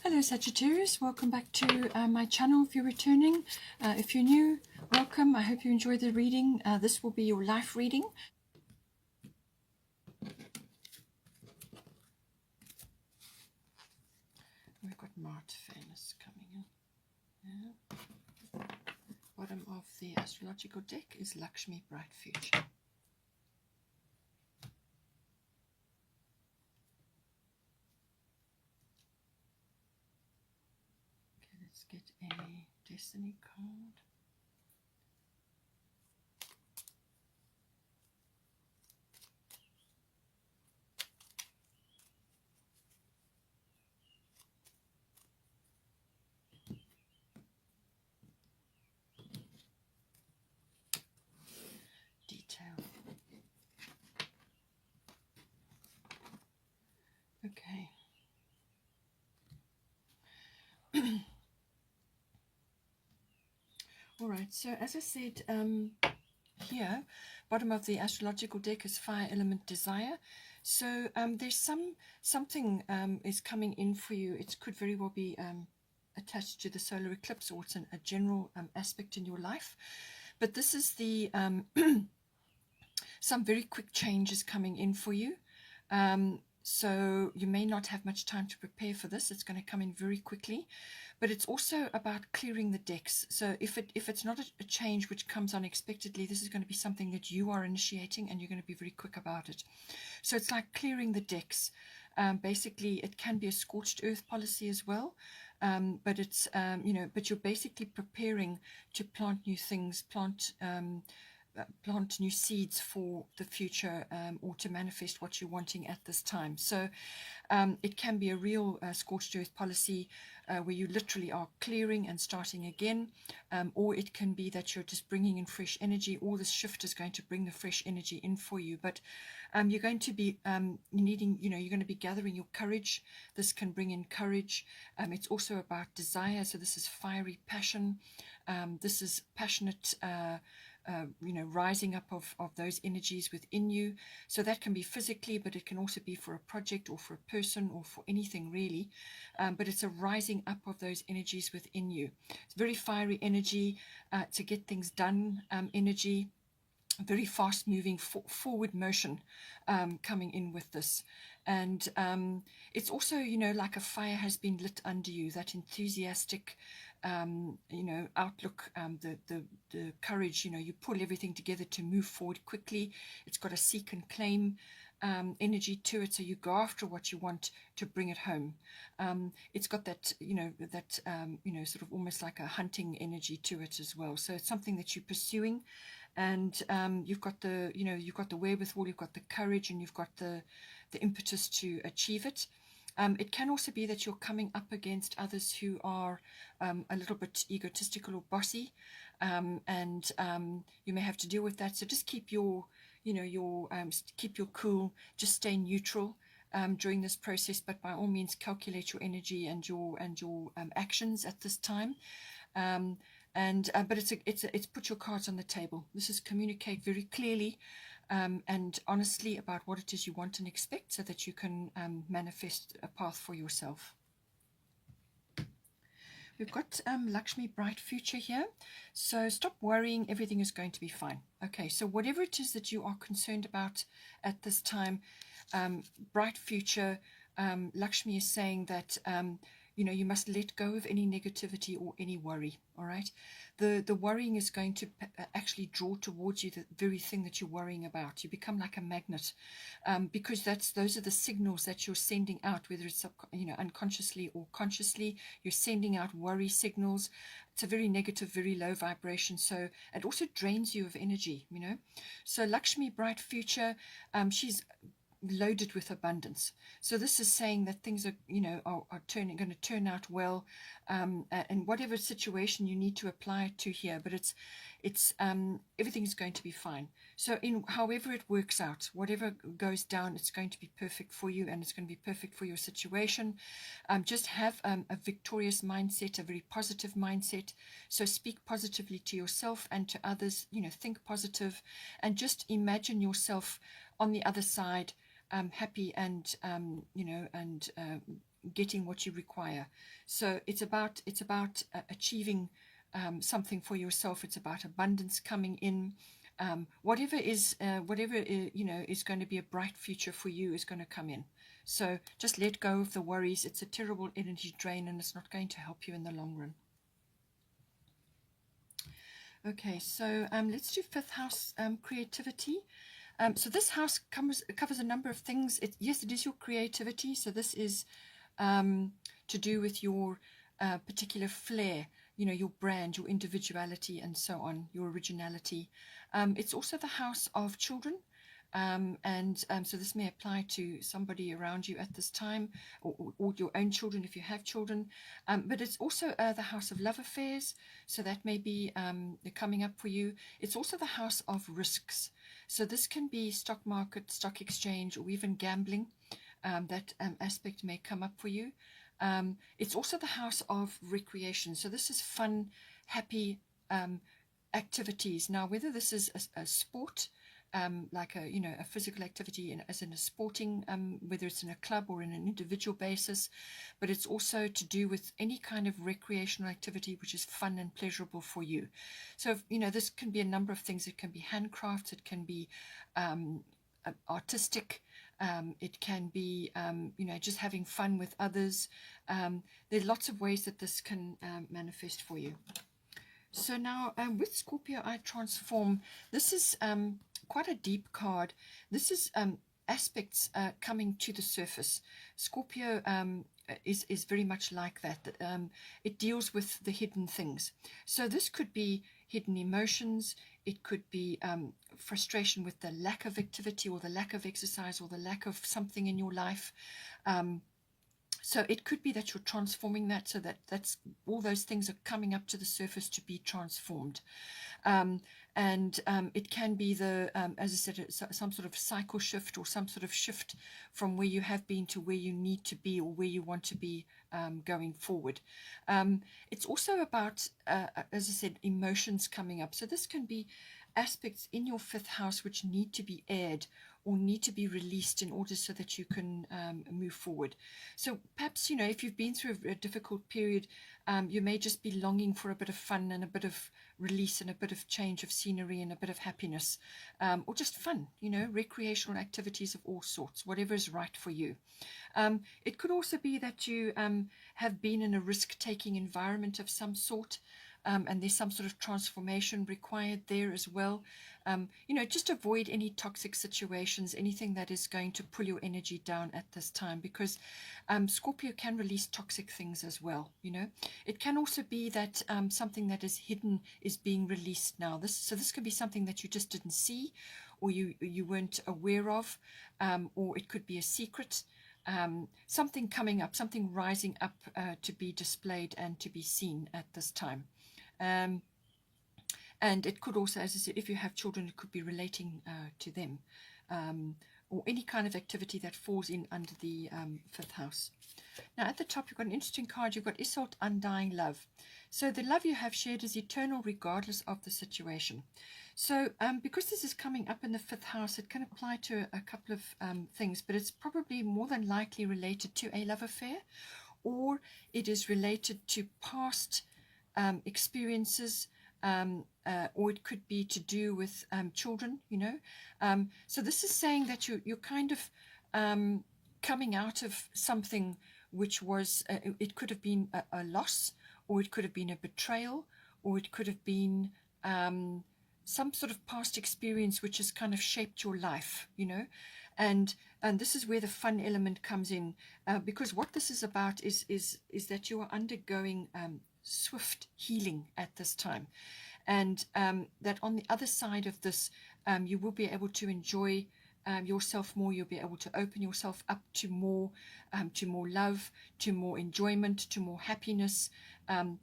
Hello Sagittarius, welcome back to my channel if you're returning. If you're new, welcome. I hope you enjoy the reading. This will be your life reading. We've got Mart Venus coming in. Yeah. Bottom of the astrological deck is Lakshmi, Bright Future. Let's get a destiny card. Detail. Okay. All right, so as I said, here, bottom of the astrological deck is fire element desire. So there's something is coming in for you. It could very well be attached to the solar eclipse, or it's a general aspect in your life. But this is the some very quick changes coming in for you. So you may not have much time to prepare for this. It's going to come in very quickly. But it's also about clearing the decks. So if it's not a change which comes unexpectedly, this is going to be something that you are initiating, and you're going to be very quick about it. So it's like clearing the decks. Basically, it can be a scorched earth policy as well. But it's but you're basically preparing to plant new things, plant new seeds for the future, or to manifest what you're wanting at this time. So it can be a real scorched earth policy where you literally are clearing and starting again, or it can be that you're just bringing in fresh energy, or this shift is going to bring the fresh energy in for you. But you're going to be needing, you're going to be gathering your courage. This can bring in courage. It's also about desire. So this is fiery passion. This is passionate rising up of those energies within you. So that can be physically, but it can also be for a project or for a person or for anything really. But it's a rising up of those energies within you. It's very fiery energy, to get things done energy, very fast moving forward motion coming in with this. And it's also, like a fire has been lit under you, that enthusiastic outlook, the courage, you pull everything together to move forward quickly. It's got a seek and claim energy to it, so you go after what you want to bring it home. It's got that sort of almost like a hunting energy to it as well. So it's something that you're pursuing, and you've got the wherewithal, you've got the courage, and you've got the impetus to achieve it. It can also be that you're coming up against others who are a little bit egotistical or bossy, and you may have to deal with that. So just keep your keep your cool, just stay neutral during this process, but by all means calculate your energy and your actions at this time. But it's put your cards on the table. This is communicate very clearly and honestly about what it is you want and expect, so that you can manifest a path for yourself. We've got Lakshmi, bright future here. So stop worrying, everything is going to be fine. Okay, so whatever it is that you are concerned about at this time, bright future, Lakshmi is saying that you must let go of any negativity or any worry. All right, the worrying is going to actually draw towards you the very thing that you're worrying about. You become like a magnet, because those are the signals that you're sending out, whether it's unconsciously or consciously. You're sending out worry signals. It's a very negative, very low vibration, so it also drains you of energy. So Lakshmi, bright future, she's loaded with abundance. So this is saying that things are going to turn out well, and whatever situation you need to apply it to here, but it's everything is going to be fine. So in however it works out, whatever goes down, it's going to be perfect for you, and it's going to be perfect for your situation. Just have a victorious mindset, a very positive mindset. So speak positively to yourself and to others. Think positive, and just imagine yourself on the other side, happy and getting what you require. So it's about achieving something for yourself. It's about abundance coming in. Whatever is is going to be a bright future for you is going to come in. So just let go of the worries. It's a terrible energy drain, and it's not going to help you in the long run. Okay, so let's do fifth house, creativity. So this house covers a number of things. Yes, it is your creativity. So this is to do with your particular flair, your brand, your individuality, and so on, your originality. It's also the house of children. So this may apply to somebody around you at this time, or your own children if you have children. But it's also the house of love affairs, so that may be coming up for you. It's also the house of risks. So this can be stock market, stock exchange, or even gambling. That aspect may come up for you. It's also the house of recreation. So this is fun, happy activities. Now, whether this is a sport, like a physical activity as in a sporting, whether it's in a club or in an individual basis, but it's also to do with any kind of recreational activity which is fun and pleasurable for you. So this can be a number of things. It can be handcrafts, it can be artistic, it can be just having fun with others. There are lots of ways that this can manifest for you. So now with Scorpio I Transform, this is quite a deep card. This is aspects coming to the surface. Scorpio is very much like that. It deals with the hidden things. So this could be hidden emotions. It could be frustration with the lack of activity or the lack of exercise or the lack of something in your life. So it could be that you're transforming that, so that's all those things are coming up to the surface to be transformed. It can be as I said, some sort of cycle shift or some sort of shift from where you have been to where you need to be or where you want to be going forward. It's also about, as I said, emotions coming up. So this can be aspects in your fifth house which need to be aired or need to be released in order so that you can move forward. So perhaps, if you've been through a difficult period, you may just be longing for a bit of fun and a bit of release and a bit of change of scenery and a bit of happiness, or just fun, recreational activities of all sorts, whatever is right for you. It could also be that you have been in a risk-taking environment of some sort, and there's some sort of transformation required there as well. Just avoid any toxic situations, anything that is going to pull your energy down at this time, because Scorpio can release toxic things as well. It can also be that something that is hidden is being released now. This could be something that you just didn't see, or you weren't aware of, or it could be a secret. Something coming up, something rising up to be displayed and to be seen at this time. And it could also, as I said, if you have children, it could be relating to them, or any kind of activity that falls in under the fifth house. Now at the top you've got an interesting card. You've got Isolde, Undying Love. So the love you have shared is eternal regardless of the situation. So because this is coming up in the fifth house, it can apply to a couple of things, but it's probably more than likely related to a love affair, or it is related to past experiences, or it could be to do with children, so this is saying that you're kind of coming out of something which was, it could have been a loss, or it could have been a betrayal, or it could have been some sort of past experience which has kind of shaped your life, and this is where the fun element comes in, because what this is about is that you are undergoing swift healing at this time, and that on the other side of this, you will be able to enjoy yourself more. You'll be able to open yourself up to more love, to more enjoyment, to more happiness. And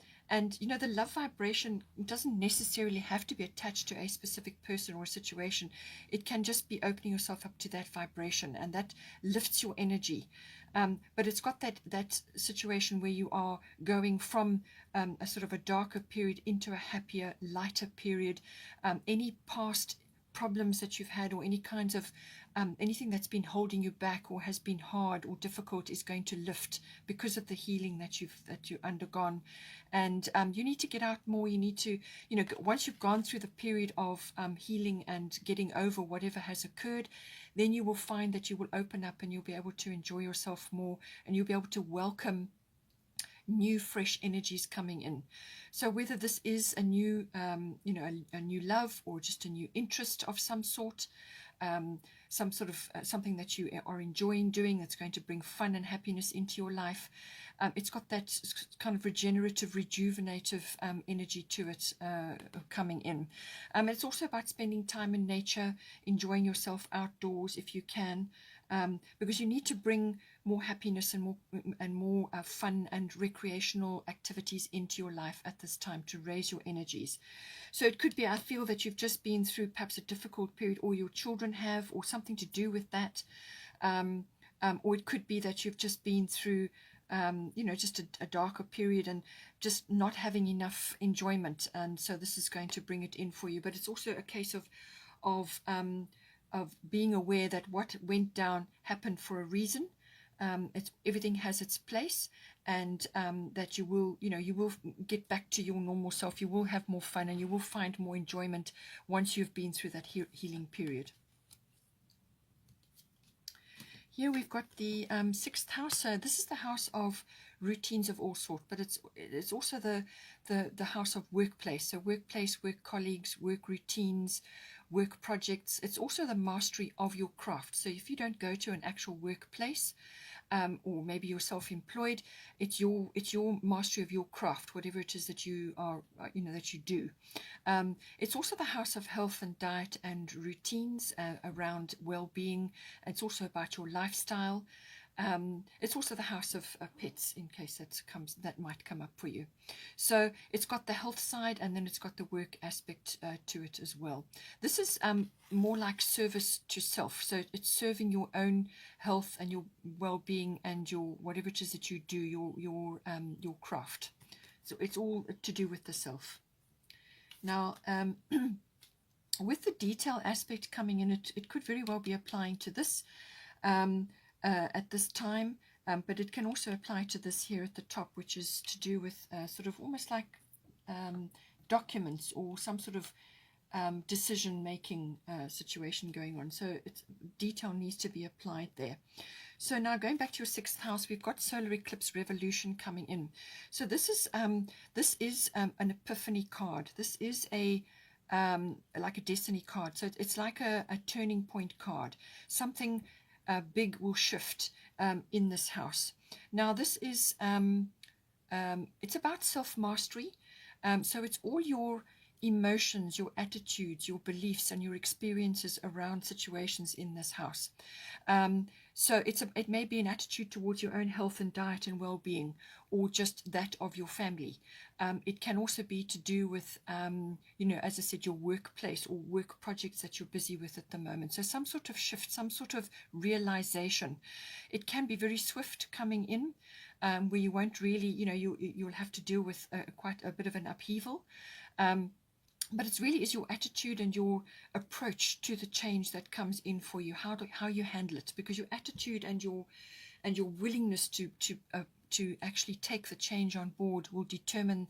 the love vibration doesn't necessarily have to be attached to a specific person or a situation. It can just be opening yourself up to that vibration, and that lifts your energy. But it's got that situation where you are going from a sort of a darker period into a happier, lighter period. Any past problems that you've had, or any kinds of anything that's been holding you back or has been hard or difficult is going to lift because of the healing that you've undergone. And you need to get out more. You need to, once you've gone through the period of healing and getting over whatever has occurred, then you will find that you will open up and you'll be able to enjoy yourself more, and you'll be able to welcome new fresh energies coming in. So whether this is a new a new love, or just a new interest of some sort, some sort of something that you are enjoying doing that's going to bring fun and happiness into your life, it's got that kind of regenerative, rejuvenative energy to it coming in. It's also about spending time in nature, enjoying yourself outdoors if you can, because you need to bring more happiness and more fun and recreational activities into your life at this time to raise your energies. So it could be, I feel that you've just been through perhaps a difficult period, or your children have, or something to do with that. Or it could be that you've just been through just a darker period and just not having enough enjoyment, and so this is going to bring it in for you. But it's also a case of being aware that what went down happened for a reason. Everything has its place, and that you will get back to your normal self. You will have more fun, and you will find more enjoyment once you've been through that healing period. Here we've got the 6th house. So this is the house of routines of all sorts, but it's also the house of workplace. So workplace, work colleagues, work routines, work projects. It's also the mastery of your craft. So if you don't go to an actual workplace, or maybe you're self-employed, it's your mastery of your craft, whatever it is that you are, that you do. It's also the house of health and diet and routines around well-being. It's also about your lifestyle. It's also the house of pets, in case that might come up for you. So it's got the health side, and then it's got the work aspect to it as well. This is more like service to self. So it's serving your own health and your well-being and your whatever it is that you do, your craft. So it's all to do with the self. Now, with the detail aspect coming in, it could very well be applying to this. At this time, but it can also apply to this here at the top, which is to do with sort of almost like documents or some sort of decision-making situation going on. So detail needs to be applied there. So now going back to your 6th house, we've got solar eclipse revolution coming in. So this is an epiphany card. This is like a destiny card. So it's like a turning point card. Something big will shift in this house. Now this is it's about self-mastery. So it's all your emotions, your attitudes, your beliefs, and your experiences around situations in this house. So it may be an attitude towards your own health and diet and well-being, or just that of your family. It can also be to do with, as I said, your workplace or work projects that you're busy with at the moment. So some sort of shift, some sort of realization. It can be very swift coming in, where you won't really, you'll have to deal with quite a bit of an upheaval. But it really is your attitude and your approach to the change that comes in for you, how you handle it, because your attitude and your willingness to actually take the change on board will determine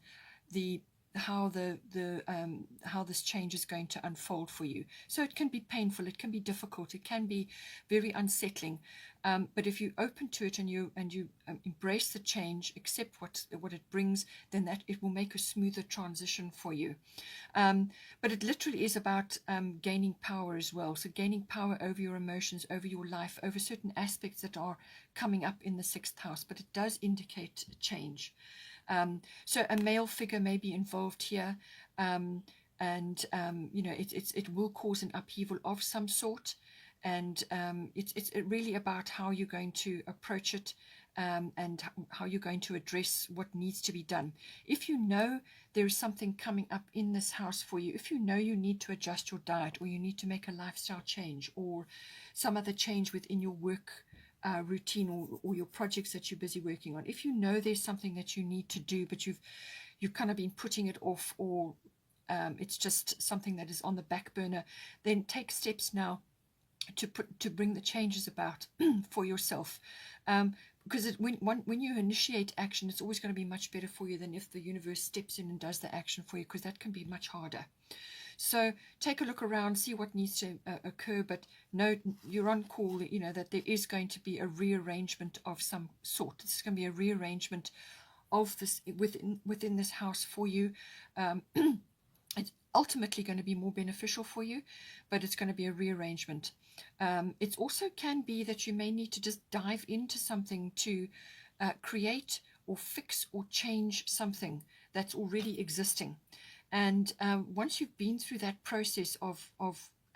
how this change is going to unfold for you. So it can be painful, it can be difficult, it can be very unsettling. But if you're open to it and you embrace the change, accept what it brings, then that it will make a smoother transition for you. But it literally is about gaining power as well. So gaining power over your emotions, over your life, over certain aspects that are coming up in the 6th house. But it does indicate change. So a male figure may be involved here, and it will cause an upheaval of some sort. And it's really about how you're going to approach it, and how you're going to address what needs to be done. If you know there is something coming up in this house for you, if you know you need to adjust your diet, or you need to make a lifestyle change, or some other change within your work routine, or your projects that you're busy working on, if you know there's something that you need to do, but you've kind of been putting it off, or it's just something that is on the back burner, then take steps now to bring the changes about for yourself. Because when you initiate action, it's always going to be much better for you than if the universe steps in and does the action for you, because that can be much harder. So take a look around, see what needs to occur, but know you're on call, that there is going to be a rearrangement of some sort. This is going to be a rearrangement of this within this house for you. It's ultimately going to be more beneficial for you, but it's going to be a rearrangement. It also can be that you may need to just dive into something to create or fix or change something that's already existing. And once you've been through that process of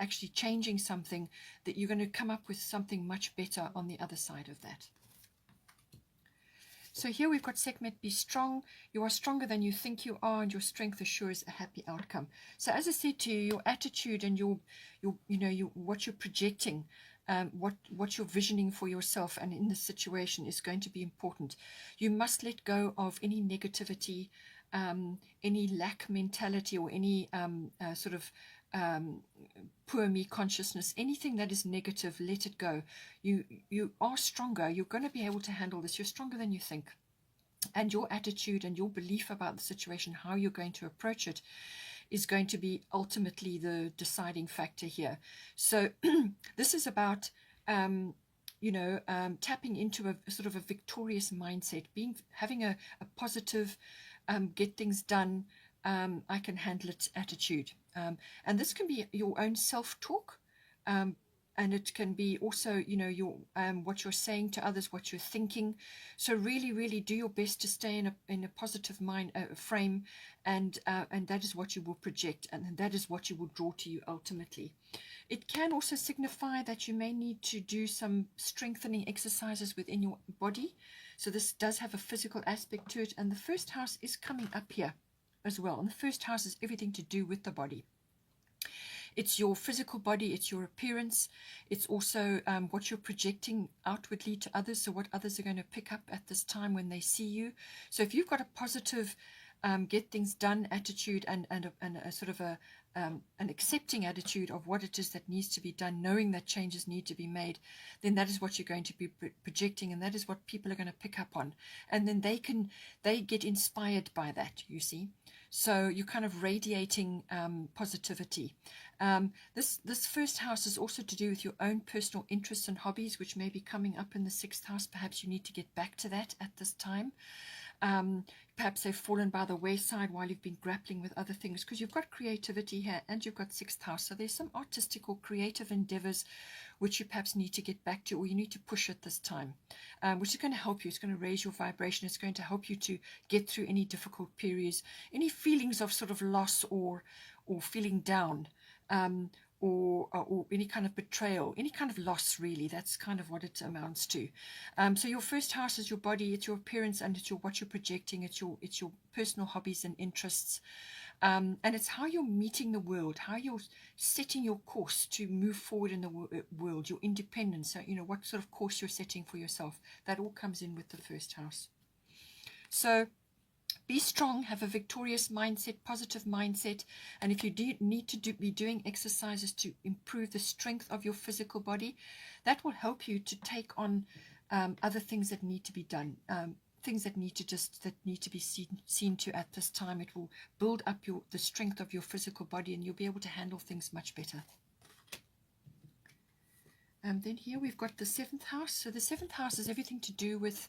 actually changing something, that you're going to come up with something much better on the other side of that. So here we've got Sekhmet, be strong. You are stronger than you think you are, and your strength assures a happy outcome. So as I said to you, your attitude and your what you're projecting, what you're visioning for yourself and in this situation is going to be important. You must let go of any negativity, any lack mentality, or any sort of poor me consciousness. Anything that is negative, let it go. You are stronger. You're going to be able to handle this. You're stronger than you think. And your attitude and your belief about the situation, how you're going to approach it, is going to be ultimately the deciding factor here. So this is about tapping into a sort of a victorious mindset, having a positive, get things done, I can handle it attitude. And this can be your own self-talk, and it can be also, your what you're saying to others, what you're thinking. So really, really do your best to stay in a positive mind frame, and that is what you will project, and that is what you will draw to you ultimately. It can also signify that you may need to do some strengthening exercises within your body. So this does have a physical aspect to it, and the first house is coming up here as well. And the first house is everything to do with the body. It's your physical body, it's your appearance, it's also what you're projecting outwardly to others, so what others are going to pick up at this time when they see you. So if you've got a positive get things done attitude and a sort of an accepting attitude of what it is that needs to be done, knowing that changes need to be made, then that is what you're going to be projecting, and that is what people are going to pick up on, and then they get inspired by that, you see. So you're kind of radiating positivity. This first house is also to do with your own personal interests and hobbies, which may be coming up in the sixth house. Perhaps you need to get back to that at this time. Perhaps they've fallen by the wayside while you've been grappling with other things, because you've got creativity here and you've got sixth house. So there's some artistic or creative endeavors which you perhaps need to get back to, or you need to push at this time, which is going to help you. It's going to raise your vibration. It's going to help you to get through any difficult periods, any feelings of sort of loss or feeling down, or any kind of betrayal, any kind of loss, really. That's kind of what it amounts to. So your first house is your body, it's your appearance, and it's what you're projecting, it's your personal hobbies and interests. And it's how you're meeting the world, how you're setting your course to move forward in the world, your independence, so, what sort of course you're setting for yourself. That all comes in with the first house. So be strong, have a victorious mindset, positive mindset, and if you need to be doing exercises to improve the strength of your physical body, that will help you to take on other things that need to be done, things that need to be seen to at this time. It will build up the strength of your physical body, and you'll be able to handle things much better. Then here we've got the seventh house. So the seventh house is everything to do with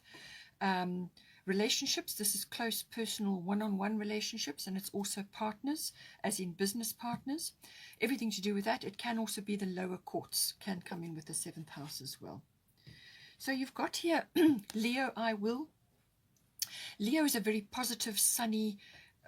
relationships. This is close, personal, one-on-one relationships, and it's also partners, as in business partners. Everything to do with that. It can also be the lower courts, can come in with the seventh house as well. So you've got here Leo, I will. Leo is a very positive, sunny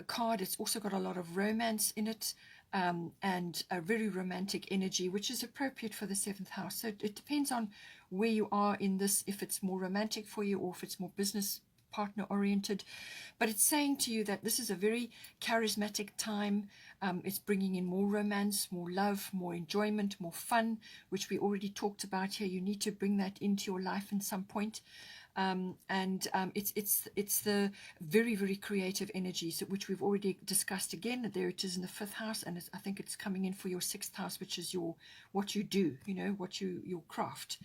card. It's also got a lot of romance in it, and a very romantic energy, which is appropriate for the seventh house. So it depends on where you are in this, if it's more romantic for you or if it's more business partner oriented. But it's saying to you that this is a very charismatic time. It's bringing in more romance, more love, more enjoyment, more fun, which we already talked about here. You need to bring that into your life at some point. It's the very, very creative energies, which we've already discussed again. There it is in the 5th house, and I think it's coming in for your 6th house, which is what you do, your craft.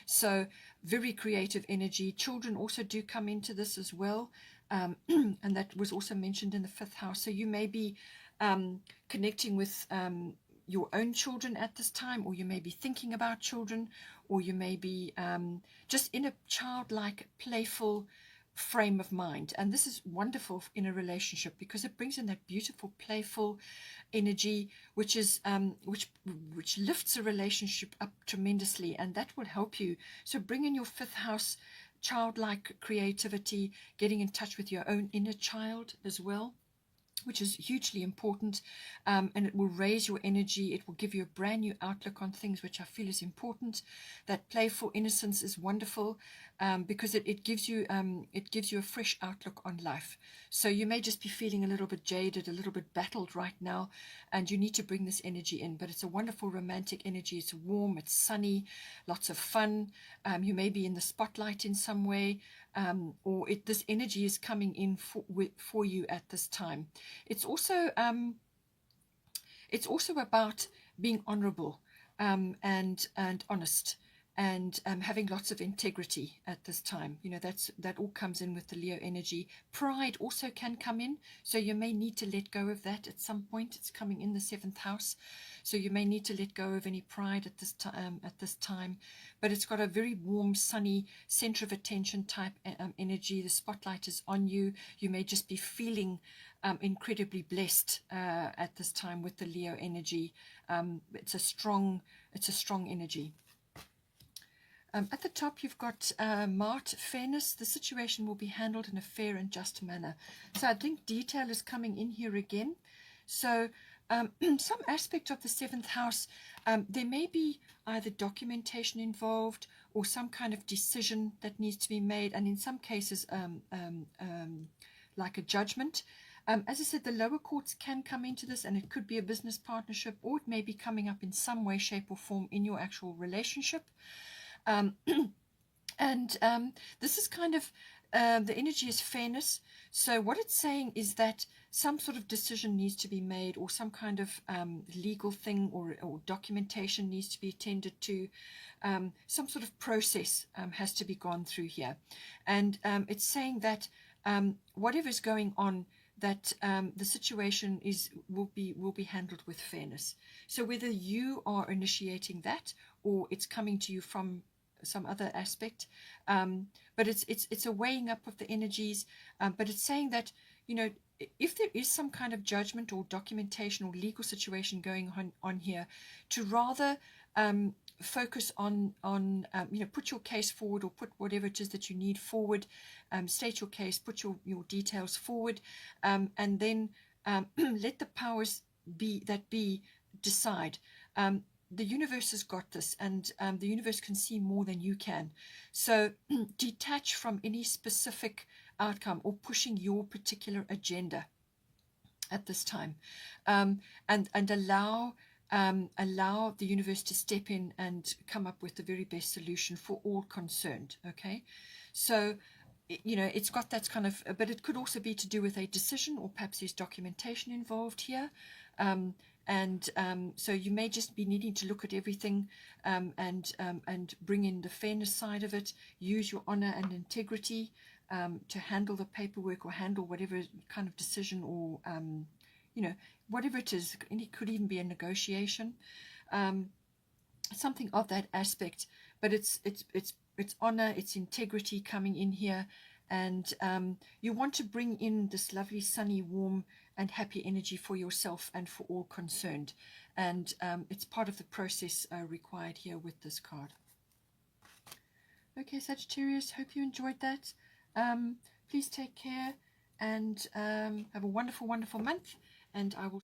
So very creative energy. Children also do come into this as well, and that was also mentioned in the 5th house. So you may be connecting with your own children at this time, or you may be thinking about children, or you may be just in a childlike, playful frame of mind. And this is wonderful in a relationship because it brings in that beautiful, playful energy, which is which lifts a relationship up tremendously, and that will help you. So bring in your 5th house childlike creativity, getting in touch with your own inner child as well, which is hugely important, and it will raise your energy. It will give you a brand new outlook on things, which I feel is important. That playful innocence is wonderful because it gives you a fresh outlook on life. So you may just be feeling a little bit jaded, a little bit battled right now, and you need to bring this energy in. But it's a wonderful romantic energy. It's warm, it's sunny, lots of fun. You may be in the spotlight in some way, or this energy is coming in for you at this time. It's also about being honorable and honest, and having lots of integrity at this time. That all comes in with the Leo energy. Pride also can come in, so you may need to let go of that at some point. It's coming in the 7th house, so you may need to let go of any pride at this time. But it's got a very warm, sunny, center of attention type energy. The spotlight is on you. You may just be feeling incredibly blessed at this time with the Leo energy. It's a strong energy. At the top, you've got Mart, fairness. The situation will be handled in a fair and just manner. So I think detail is coming in here again. So some aspect of the 7th house, there may be either documentation involved or some kind of decision that needs to be made, and in some cases like a judgment. As I said, the lower courts can come into this, and it could be a business partnership, or it may be coming up in some way, shape or form in your actual relationship. This is kind of the energy is fairness. So what it's saying is that some sort of decision needs to be made, or some kind of legal thing or documentation needs to be attended to. Some sort of process has to be gone through here, and it's saying that whatever's going on, that the situation will be handled with fairness. So whether you are initiating that or it's coming to you from some other aspect, but it's a weighing up of the energies, but it's saying that if there is some kind of judgment or documentation or legal situation going on here, to rather focus on put your case forward, or put whatever it is that you need forward, state your case, put your details forward, and then let the powers be decide. The universe has got this, and the universe can see more than you can. So detach from any specific outcome or pushing your particular agenda at this time, and allow the universe to step in and come up with the very best solution for all concerned. Okay, so it's got that kind of, but it could also be to do with a decision, or perhaps there's documentation involved here. So you may just be needing to look at everything and bring in the fairness side of it. Use your honor and integrity to handle the paperwork, or handle whatever kind of decision, or whatever it is. It could even be a negotiation, something of that aspect. But it's honor, it's integrity coming in here, and you want to bring in this lovely, sunny, warm and happy energy for yourself and for all concerned, and it's part of the process required here with this card. Okay, Sagittarius, hope you enjoyed that. Please take care, and have a wonderful month, and I will